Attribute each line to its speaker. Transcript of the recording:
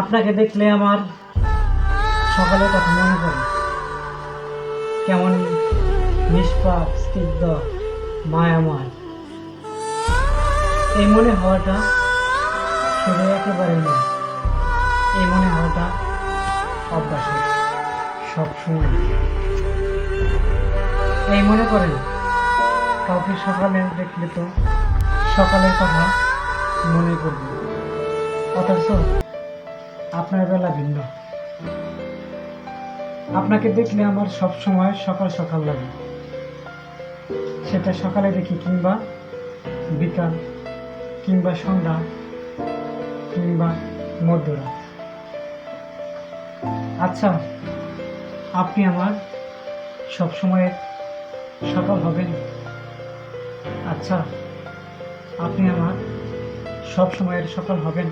Speaker 1: আপনাকে দেখলে আমার সকালের কথা মনে পড়ে। কেমন নিষ্পাপ, স্নিগ্ধ, মায়াময়। এই মনে হওয়াটা শুধু একেবারে নয়, এই মনে হওয়াটা অভ্যাসে সবসময়। এই মনে করেন কাউকে সকালে দেখলে তো সকালের কথা মনে করবে, অথচ আপনার বেলা ভিন্ন। আপনাকে দেখলে আমার সব সময় সকাল সকাল লাগে, সেটা সকালে দেখি কিংবা বিকাল কিংবা সন্ধ্যা কিংবা মধ্যরাত। আচ্ছা, আপনি আমার সব সময় সকাল হবেন? আচ্ছা, আপনি আমার সব সময়ের সকাল হবেন?